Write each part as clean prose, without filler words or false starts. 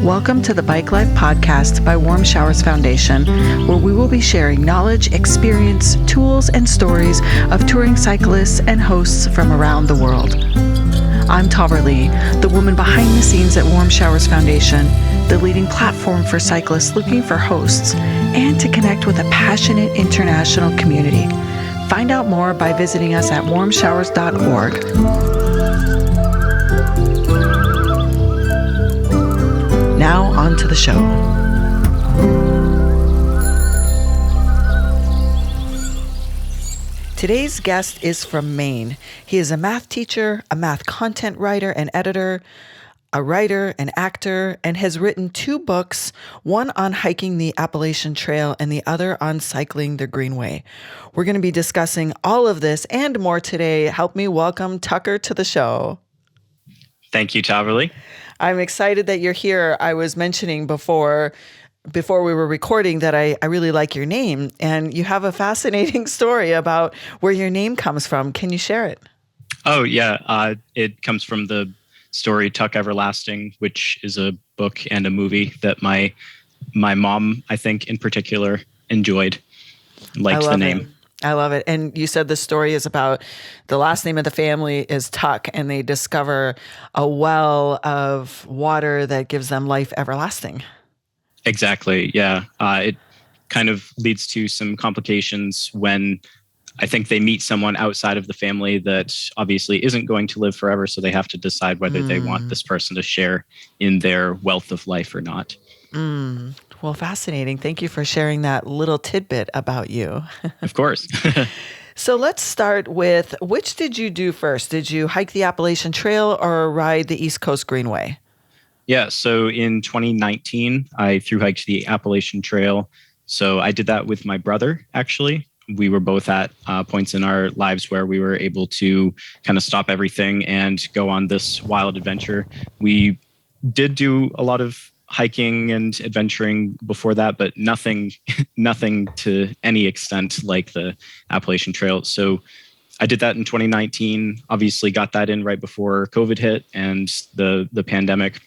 Welcome to the Bike Life Podcast by Warmshowers Foundation, where we will be sharing knowledge, experience, tools, and stories of touring cyclists and hosts from around the world. I'm Tara Lee, the woman behind the scenes at Warmshowers Foundation, the leading platform for cyclists looking for hosts and to connect with a passionate international community. Find out more by visiting us at Warmshowers.org. Now, on to the show. Today's guest is from Maine. He is a math teacher, a math content writer and editor, a writer, an actor, and has written 2 books, one on hiking the Appalachian Trail and the other on cycling the Greenway. We're going to be discussing all of this and more today. Help me welcome Tucker to the show. Thank you, Taverly. I'm excited that you're here. I was mentioning before we were recording that I really like your name, and you have a fascinating story about where your name comes from. Can you share it? Oh, yeah. It comes from the story Tuck Everlasting, which is a book and a movie that my mom, I think in particular, enjoyed. Liked the name. I love it. And you said the story is about the last name of the family is Tuck, and they discover a well of water that gives them life everlasting. Exactly. Yeah. It kind of leads to some complications when I think they meet someone outside of the family that obviously isn't going to live forever. So they have to decide whether they want this person to share in their wealth of life or not. Well, fascinating. Thank you for sharing that little tidbit about you. Of course. So let's start with, which did you do first? Did you hike the Appalachian Trail or ride the East Coast Greenway? Yeah. So in 2019, I thru-hiked the Appalachian Trail. So I did that with my brother, actually. We were both at points in our lives where we were able to kind of stop everything and go on this wild adventure. We did do a lot of hiking and adventuring before that, but nothing to any extent like the Appalachian Trail. So I did that in 2019, obviously got that in right before COVID hit and the pandemic.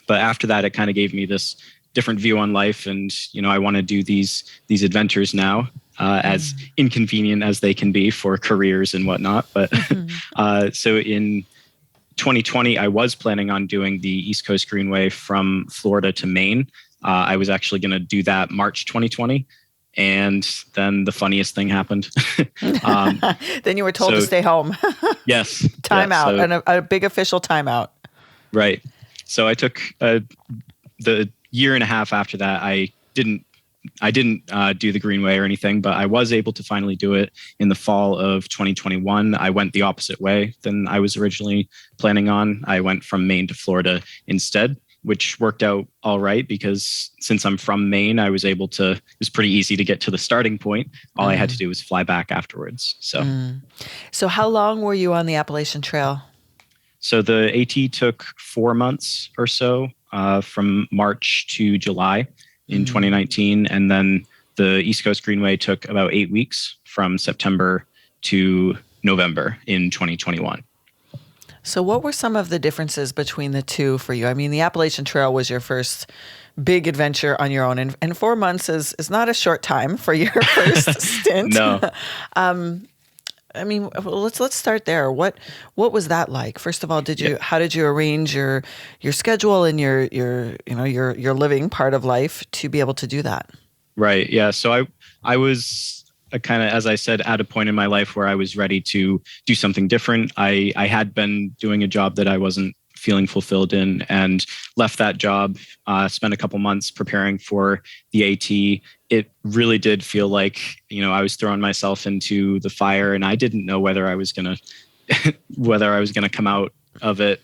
But after that, it kind of gave me this different view on life. And, I want to do these adventures now, as inconvenient as they can be for careers and whatnot. But so in 2020, I was planning on doing the East Coast Greenway from Florida to Maine. I was actually going to do that March 2020. And then the funniest thing happened. Then you were told to stay home. Yes. Timeout, and a big official timeout. Right. So I took the year and a half after that. I didn't do the Greenway or anything, but I was able to finally do it in the fall of 2021. I went the opposite way than I was originally planning on. I went from Maine to Florida instead, which worked out all right because since I'm from Maine, I was able to, it was pretty easy to get to the starting point. All I had to do was fly back afterwards. So how long were you on the Appalachian Trail? So the AT took 4 months or so, from March to July in 2019. And then the East Coast Greenway took about 8 weeks from September to November in 2021. So what were some of the differences between the two for you? I mean, the Appalachian Trail was your first big adventure on your own, and 4 months is not a short time for your first stint. No. I mean, let's start there. What was that like? First of all, how did you arrange your schedule and your living part of life to be able to do that? Right. Yeah. So I was kind of, as I said, at a point in my life where I was ready to do something different. I had been doing a job that I wasn't feeling fulfilled in and left that job, spent a couple months preparing for the AT. It really did feel like, I was throwing myself into the fire and I didn't know whether I was going to come out of it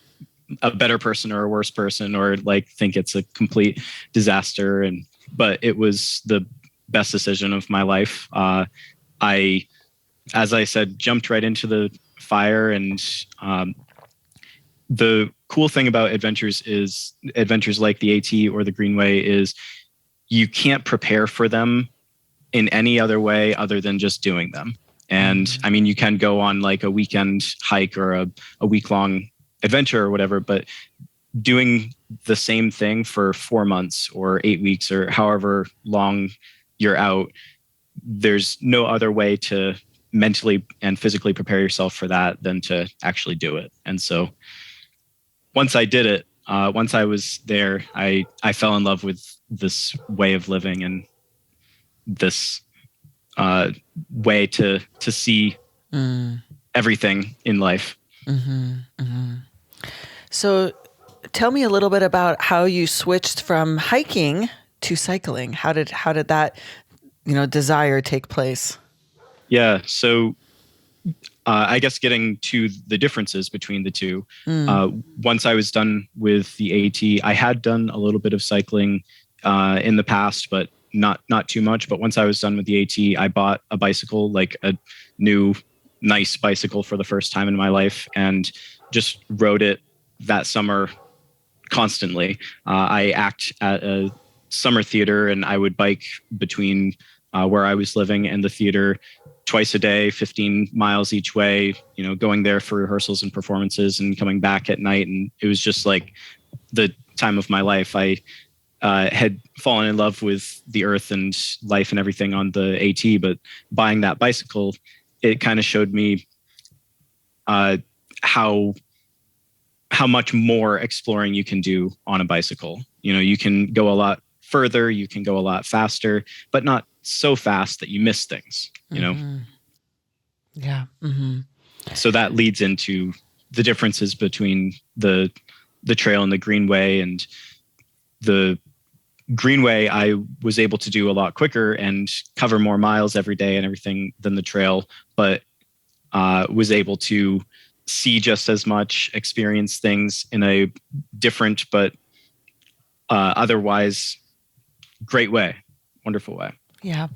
a better person or a worse person or think it's a complete disaster. But it was the best decision of my life. I, as I said, jumped right into the fire and, the cool thing about adventures like the AT or the Greenway is you can't prepare for them in any other way other than just doing them. And I mean, you can go on like a weekend hike or a week-long adventure or whatever, but doing the same thing for 4 months or 8 weeks or however long you're out, there's no other way to mentally and physically prepare yourself for that than to actually do it. And so once I did it, once I was there, I fell in love with this way of living and this way to see everything in life. Mm-hmm, mm-hmm. So tell me a little bit about how you switched from hiking to cycling. How did that, desire take place? Yeah. So I guess getting to the differences between the two. Once I was done with the AT, I had done a little bit of cycling in the past, but not too much. But once I was done with the AT, I bought a bicycle, like a new, nice bicycle for the first time in my life, and just rode it that summer constantly. I act at a summer theater, and I would bike between where I was living and the theater twice a day, 15 miles each way, going there for rehearsals and performances and coming back at night. And it was just like the time of my life. I had fallen in love with the earth and life and everything on the AT, but buying that bicycle, it kind of showed me how much more exploring you can do on a bicycle. You can go a lot further, you can go a lot faster, but not so fast that you miss things, Mm-hmm. Yeah. Mm-hmm. So that leads into the differences between the trail and the Greenway. And the Greenway, I was able to do a lot quicker and cover more miles every day and everything than the trail, but was able to see just as much, experience things in a different but otherwise great way, wonderful way. Yeah.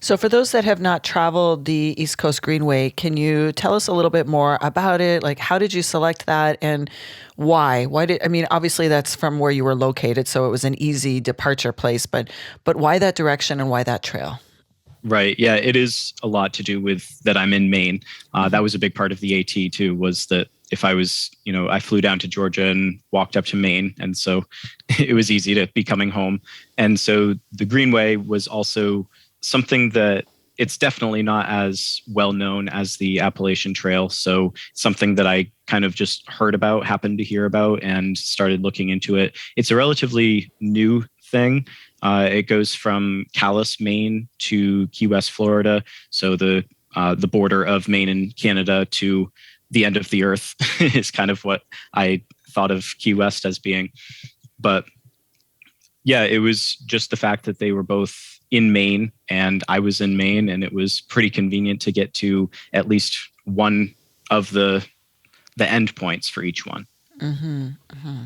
So for those that have not traveled the East Coast Greenway, can you tell us a little bit more about it? Like, how did you select that and why? Obviously that's from where you were located, so it was an easy departure place, but why that direction and why that trail? Right. Yeah, it is a lot to do with that I'm in Maine. That was a big part of the AT too, was that if I was, I flew down to Georgia and walked up to Maine. And so it was easy to be coming home. And so the Greenway was also something that it's definitely not as well known as the Appalachian Trail. So something that I kind of just heard about, happened to hear about, and started looking into it. It's a relatively new thing. It goes from Calais, Maine to Key West, Florida. So the border of Maine and Canada to the end of the earth is kind of what I thought of Key West as being. But yeah, it was just the fact that they were both in Maine and I was in Maine, and it was pretty convenient to get to at least one of the end points for each one. Mm-hmm, mm-hmm.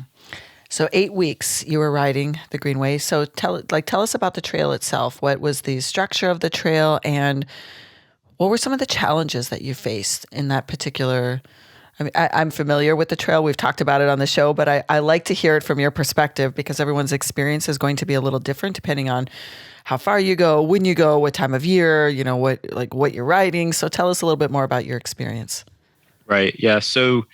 So 8 weeks you were riding the Greenway. So tell us about the trail itself. What was the structure of the trail, and what were some of the challenges that you faced in that particular? I'm familiar with the trail. We've talked about it on the show, but I like to hear it from your perspective, because everyone's experience is going to be a little different depending on how far you go, when you go, what time of year, what you're riding. So tell us a little bit more about your experience. Right. Yeah. So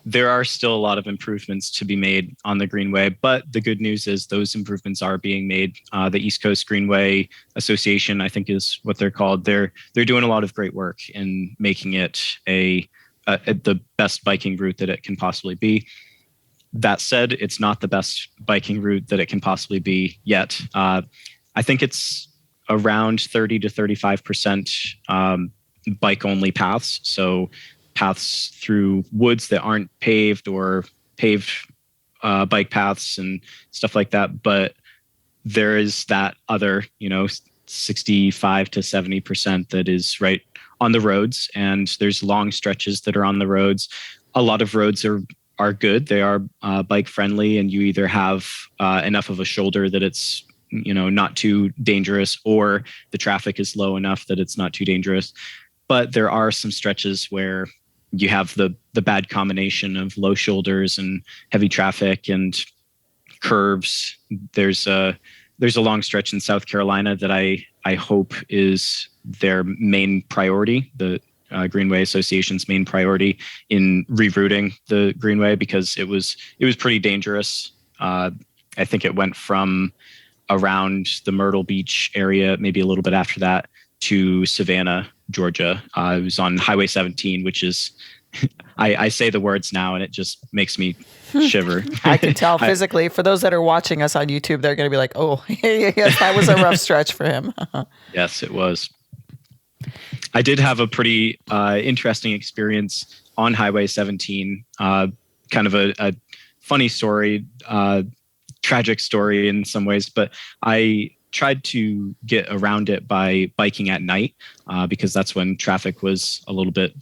there are still a lot of improvements to be made on the Greenway, but the good news is those improvements are being made. The East Coast Greenway Association, I think is what they're called. They're doing a lot of great work in making it the best biking route that it can possibly be. That said, it's not the best biking route that it can possibly be yet. I think it's around 30 to 35% bike-only paths. So paths through woods that aren't paved, or paved bike paths and stuff like that. But there is that other, 65 to 70% that is right on the roads, and there's long stretches that are on the roads. A lot of roads are good. They are bike friendly, and you either have enough of a shoulder that it's not too dangerous, or the traffic is low enough that it's not too dangerous. But there are some stretches where you have the bad combination of low shoulders and heavy traffic and curves. There's a long stretch in South Carolina that I hope is their main priority. Greenway Association's main priority in rerouting the Greenway because it was pretty dangerous. I think it went from around the Myrtle Beach area, maybe a little bit after that, to Savannah, Georgia. It was on Highway 17, which is, I say the words now and it just makes me shiver. I can tell physically. For those that are watching us on YouTube, they're going to be like, oh, yes, that was a rough stretch for him. Yes, it was. I did have a pretty interesting experience on Highway 17, kind of a funny story, tragic story in some ways, but I tried to get around it by biking at night because that's when traffic was a little bit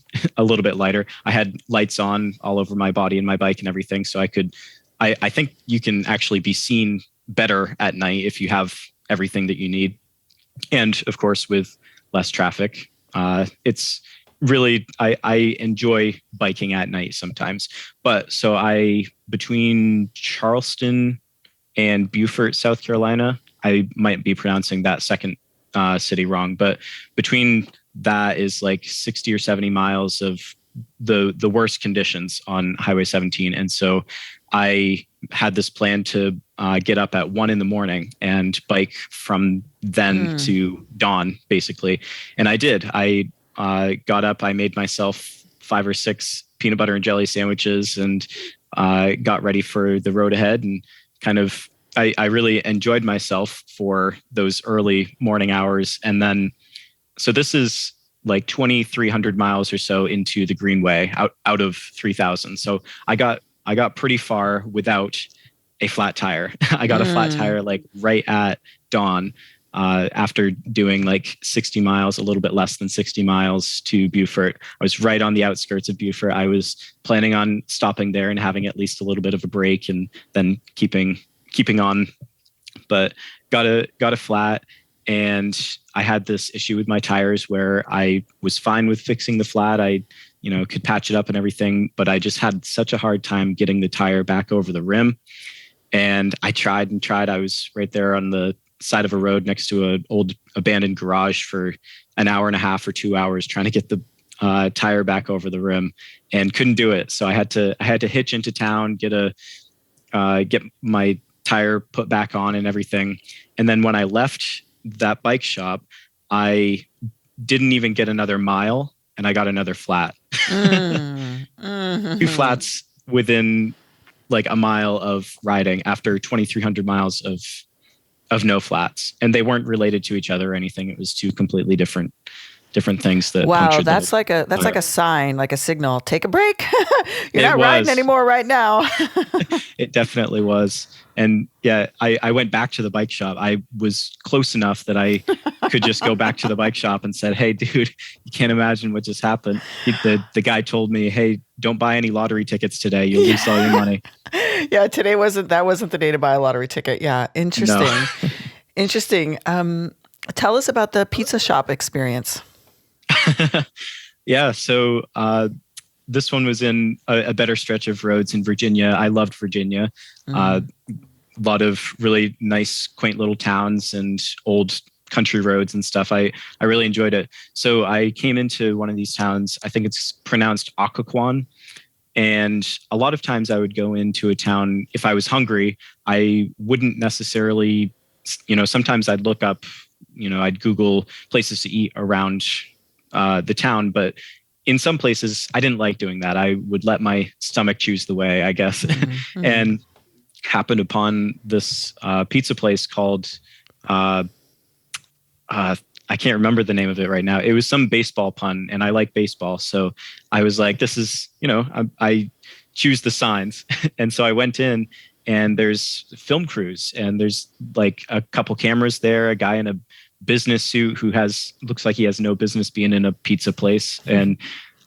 lighter. I had lights on all over my body and my bike and everything, so I think you can actually be seen better at night if you have everything that you need. And of course, with less traffic, it's really, I enjoy biking at night sometimes. But so between Charleston and Beaufort, South Carolina, I might be pronouncing that second city wrong, but between that is like 60 or 70 miles of the worst conditions on Highway 17. And so I had this plan to get up at 1 a.m. and bike from then to dawn, basically. And I did. I got up, I made myself 5 or 6 peanut butter and jelly sandwiches and got ready for the road ahead, and kind of I really enjoyed myself for those early morning hours. And then, so this is like 2,300 miles or so into the Greenway out of 3,000. So I got pretty far without a flat tire. I got a flat tire like right at dawn after doing like 60 miles, a little bit less than 60 miles to Beaufort. I was right on the outskirts of Beaufort. I was planning on stopping there and having at least a little bit of a break and then keeping on, but got a flat. And I had this issue with my tires where I was fine with fixing the flat. I, could patch it up and everything, but I just had such a hard time getting the tire back over the rim. And I tried and tried. I was right there on the side of a road next to an old abandoned garage for an hour and a half or 2 hours trying to get the tire back over the rim, and couldn't do it. So I had to hitch into town, get my tire put back on and everything. And then when I left that bike shop, I didn't even get another mile and I got another flat. 2 flats within like a mile of riding after 2,300 miles of no flats. And they weren't related to each other or anything. It was 2 completely different things that wow, that's like a sign, like a signal. Take a break. You're not riding anymore right now. It definitely was. And yeah, I went back to the bike shop. I was close enough that I could just go back to the bike shop and said, hey, dude, you can't imagine what just happened. The guy told me, hey, don't buy any lottery tickets today. You'll lose all your money. Yeah, today wasn't the day to buy a lottery ticket. Yeah, interesting. No. Interesting. Tell us about the pizza shop experience. Yeah, so this one was in a better stretch of roads in Virginia. I loved Virginia. A lot of really nice, quaint little towns and old country roads and stuff. I really enjoyed it. So I came into one of these towns. I think it's pronounced Occoquan. And a lot of times I would go into a town, if I was hungry, I wouldn't necessarily, sometimes I'd look up, I'd Google places to eat around the town, but in some places I didn't like doing that. I would let my stomach choose the way, I guess. And happened upon this pizza place called I can't remember the name of it right now. It was some baseball pun, and I like baseball, so I was like, this is, I choose the signs. And so I went in, and there's film crews, and there's like a couple cameras there, a guy in a business suit who looks like he has no business being in a pizza place. And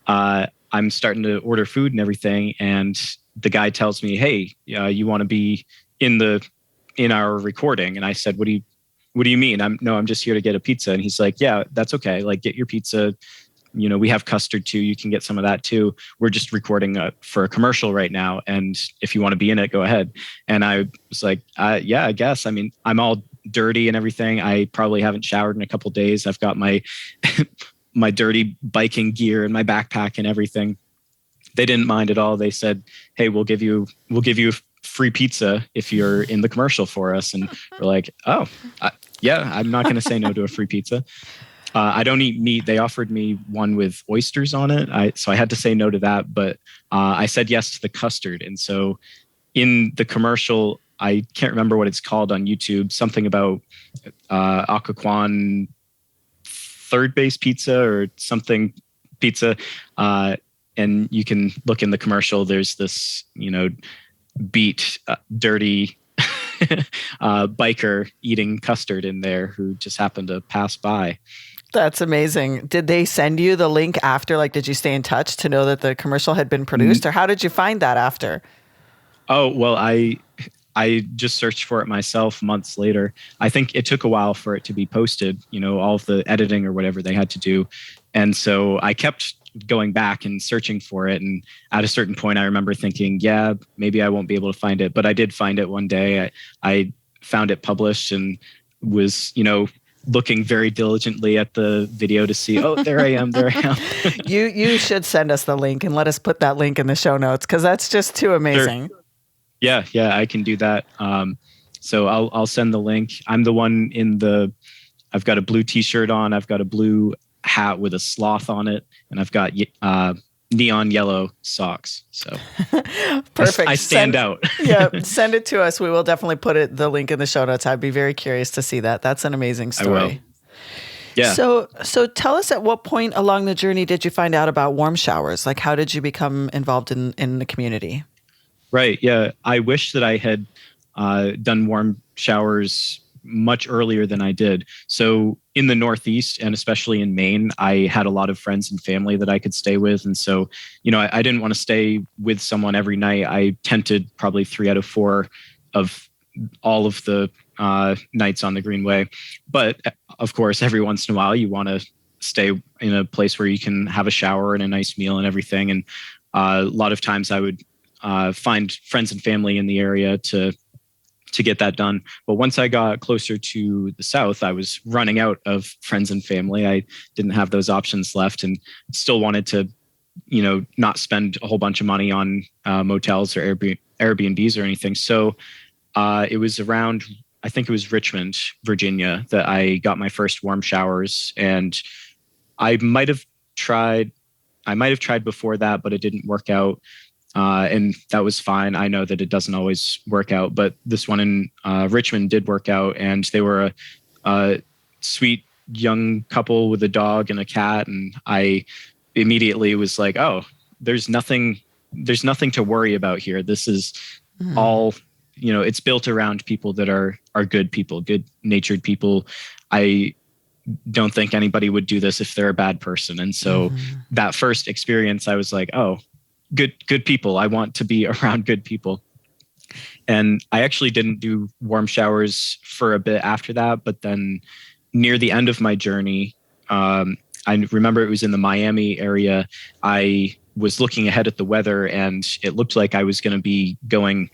I'm starting to order food and everything. And the guy tells me, hey, you want to be in our recording? And I said, what do you mean? I'm just here to get a pizza. And he's like, yeah, that's okay. Like, get your pizza. We have custard too. You can get some of that too. We're just recording for a commercial right now. And if you want to be in it, go ahead. And I was like, yeah, I guess. I mean, I'm all dirty and everything. I probably haven't showered in a couple of days. I've got my my dirty biking gear and my backpack and everything. They didn't mind at all. They said, "Hey, we'll give you free pizza if you're in the commercial for us." And we're like, "Oh, yeah, I'm not going to say no to a free pizza." I don't eat meat. They offered me one with oysters on it, so I had to say no to that. But I said yes to the custard. And so in the commercial, I can't remember what it's called on YouTube. Something about Occoquan third base pizza or something pizza. And you can look in the commercial. There's this, beat, dirty biker eating custard in there who just happened to pass by. That's amazing. Did they send you the link after? Like, did you stay in touch to know that the commercial had been produced, or how did you find that after? Oh, well, I just searched for it myself months later. I think it took a while for it to be posted, all of the editing or whatever they had to do. And so I kept going back and searching for it. And at a certain point, I remember thinking, yeah, maybe I won't be able to find it. But I did find it one day. I found it published and was, looking very diligently at the video to see, oh, there I am. You should send us the link and let us put that link in the show notes, because that's just too amazing. Sure. Yeah, I can do that. So I'll send the link. I'm the one I've got a blue t-shirt on. I've got a blue hat with a sloth on it, and I've got neon yellow socks. So perfect. I stand out. Yeah, send it to us. We will definitely put the link in the show notes. I'd be very curious to see that. That's an amazing story. I will. Yeah. So tell us, at what point along the journey did you find out about Warm Showers? Like, how did you become involved in the community? Right. Yeah. I wish that I had done Warm Showers much earlier than I did. So in the Northeast, and especially in Maine, I had a lot of friends and family that I could stay with. And so, I didn't want to stay with someone every night. I tented probably 3 out of 4 of all of the nights on the Greenway. But of course, every once in a while, you want to stay in a place where you can have a shower and a nice meal and everything. And a lot of times I would find friends and family in the area to get that done. But once I got closer to the south, I was running out of friends and family. I didn't have those options left, and still wanted to, not spend a whole bunch of money on motels or Airbnbs or anything. So it was around, I think it was Richmond, Virginia, that I got my first Warm Showers. And I might have tried before that, but it didn't work out. And that was fine. I know that it doesn't always work out, but this one in Richmond did work out, and they were a sweet young couple with a dog and a cat. And I immediately was like, oh, there's nothing to worry about here. This is all, it's built around people that are good people, good natured people. I don't think anybody would do this if they're a bad person. And so that first experience, I was like, oh, good people. I want to be around good people. And I actually didn't do Warm Showers for a bit after that. But then near the end of my journey, I remember it was in the Miami area. I was looking ahead at the weather, and it looked like I was going to be going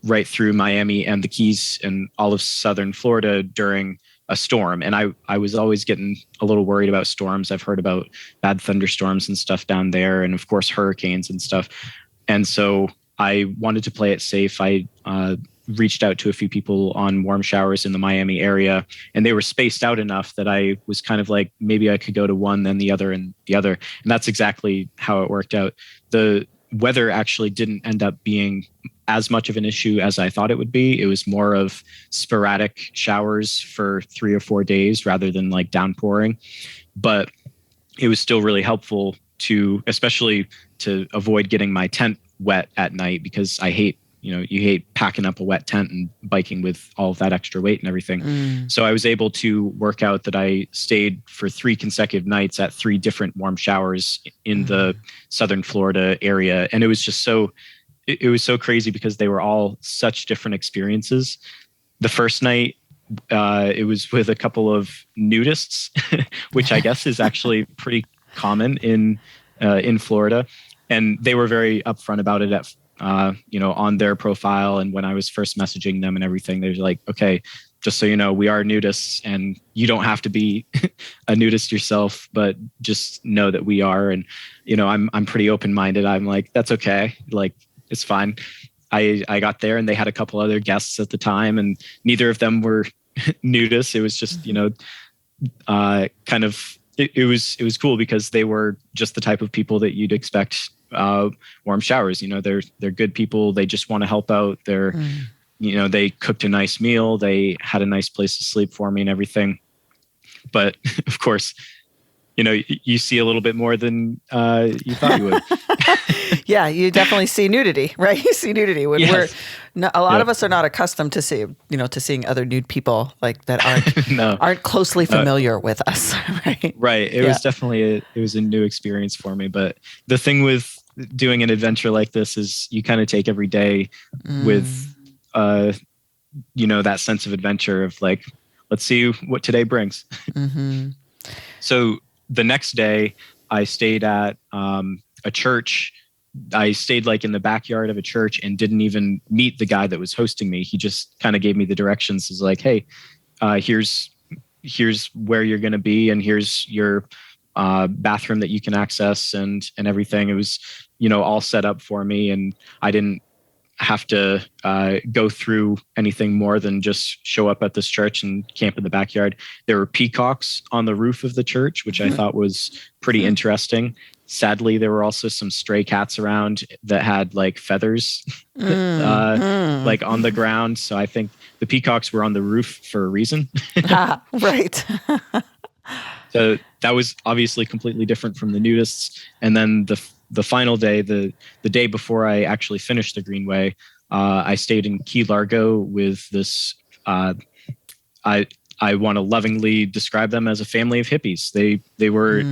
right through Miami and the Keys and all of southern Florida during a storm. And I was always getting a little worried about storms. I've heard about bad thunderstorms and stuff down there, and of course hurricanes and stuff. And so I wanted to play it safe. I reached out to a few people on Warm Showers in the Miami area, and they were spaced out enough that I was kind of like, maybe I could go to one, then the other, and the other. And that's exactly how it worked out. The weather actually didn't end up being as much of an issue as I thought it would be. It was more of sporadic showers for 3 or 4 days rather than like downpouring. But it was still really helpful especially to avoid getting my tent wet at night, because I hate, you hate packing up a wet tent and biking with all of that extra weight and everything. So I was able to work out that I stayed for 3 consecutive nights at 3 different Warm Showers in the southern Florida area. And it was just it was so crazy because they were all such different experiences. The first night, it was with a couple of nudists, which I guess is actually pretty common in Florida. And they were very upfront about it on their profile. And when I was first messaging them and everything, they're like, okay, just so you know, we are nudists, and you don't have to be a nudist yourself, but just know that we are. And, I'm pretty open-minded. I'm like, that's okay. Like, it's fine. I got there and they had a couple other guests at the time, and neither of them were nudists. It was just, kind of, it was cool because they were just the type of people that you'd expect Warm Showers. They're good people. They just want to help out. They cooked a nice meal. They had a nice place to sleep for me and everything. But of course, you see a little bit more than you thought you would. Yeah, you definitely see nudity, right? You see nudity when a lot of us are not accustomed to seeing other nude people like that aren't closely familiar with us, right? Right. It was definitely a new experience for me. But the thing with doing an adventure like this is you kind of take every day with that sense of adventure of like, let's see what today brings. Mm-hmm. So the next day I stayed at a church. I stayed like in the backyard of a church and didn't even meet the guy that was hosting me. He just kind of gave me the directions. He's like, hey, here's where you're going to be. And here's your bathroom that you can access and everything. It was, all set up for me. And I didn't have to go through anything more than just show up at this church and camp in the backyard. There were peacocks on the roof of the church, which I thought was pretty interesting. Sadly, there were also some stray cats around that had like feathers like on the ground. So I think the peacocks were on the roof for a reason. Right. So that was obviously completely different from the nudists. And then the final day, the day before I actually finished the Greenway, I stayed in Key Largo with this, I want to lovingly describe them as a family of hippies. They were,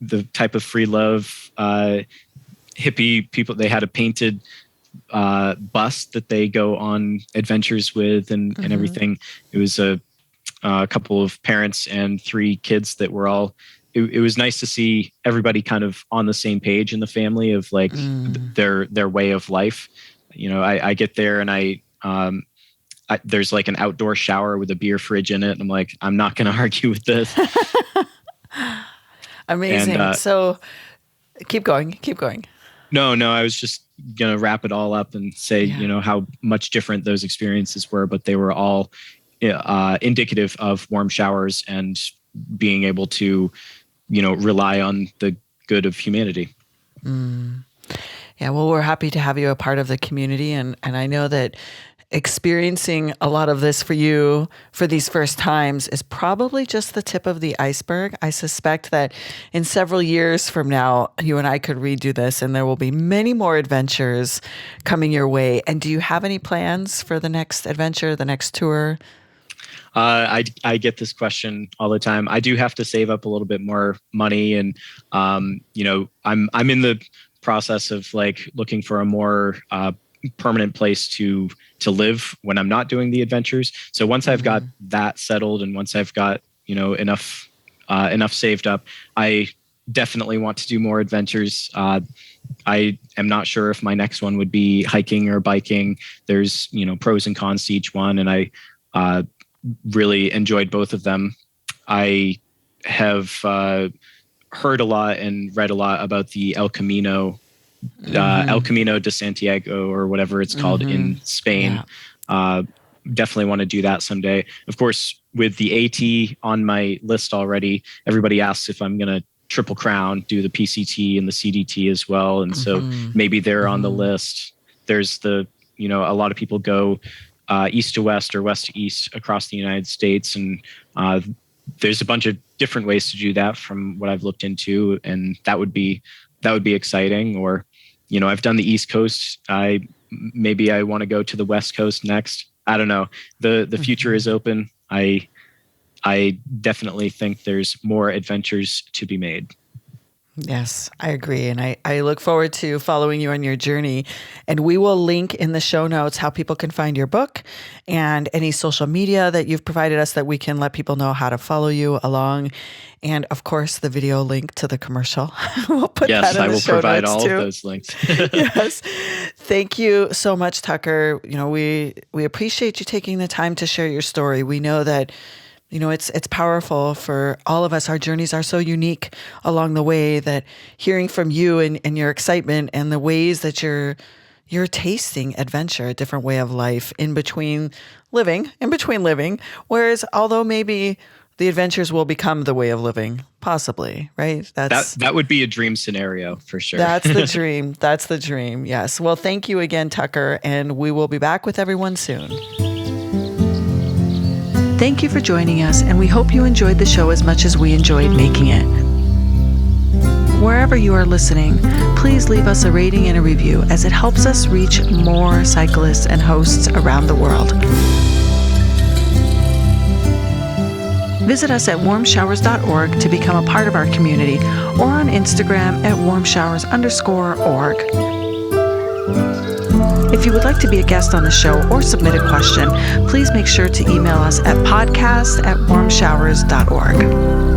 the type of free love hippie people. They had a painted bus that they go on adventures with and everything. It was a couple of parents and 3 kids that were all. It was nice to see everybody kind of on the same page in the family of like their way of life. I get there and there's like an outdoor shower with a beer fridge in it. And I'm like, I'm not going to argue with this. Amazing. And, so keep going. No, I was just going to wrap it all up and say, how much different those experiences were, but they were all indicative of Warm Showers and being able to, rely on the good of humanity. Yeah, well, we're happy to have you a part of the community. And I know that experiencing a lot of this for you for these first times is probably just the tip of the iceberg. I suspect that in several years from now, you and I could redo this and there will be many more adventures coming your way. And do you have any plans for the next adventure, the next tour? I get this question all the time. I do have to save up a little bit more money, and I'm in the process of like looking for a more permanent place to live when I'm not doing the adventures. So once I've got that settled, and once I've got enough saved up, I definitely want to do more adventures. I am not sure if my next one would be hiking or biking. There's pros and cons to each one, and I really enjoyed both of them. I have heard a lot and read a lot about the El Camino de Santiago, or whatever it's called in Spain. Yeah. Definitely want to do that someday. Of course, with the AT on my list already, everybody asks if I'm going to triple crown, do the PCT and the CDT as well. And so maybe they're on the list. There's a lot of people go east to west or west to east across the United States. And there's a bunch of different ways to do that from what I've looked into. And that would be exciting. Or, I've done the East Coast. Maybe I want to go to the West Coast next. I don't know. The future is open. I definitely think there's more adventures to be made. Yes, I agree. And I look forward to following you on your journey. And we will link in the show notes how people can find your book and any social media that you've provided us that we can let people know how to follow you along. And of course, the video link to the commercial. We'll put that in the show notes too. Yes, I will provide all of those links. Yes. Thank you so much, Tucker. We appreciate you taking the time to share your story. We know that it's powerful for all of us. Our journeys are so unique along the way that hearing from you and your excitement and the ways that you're tasting adventure, a different way of life in between living, whereas although maybe the adventures will become the way of living, possibly, right? That would be a dream scenario for sure. That's the dream. That's the dream. Yes. Well, thank you again, Tucker, and we will be back with everyone soon. Thank you for joining us, and we hope you enjoyed the show as much as we enjoyed making it. Wherever you are listening, please leave us a rating and a review as it helps us reach more cyclists and hosts around the world. Visit us at Warmshowers.org to become a part of our community, or on Instagram at Warmshowers_org. If you would like to be a guest on the show or submit a question, please make sure to email us at podcast@warmshowers.org.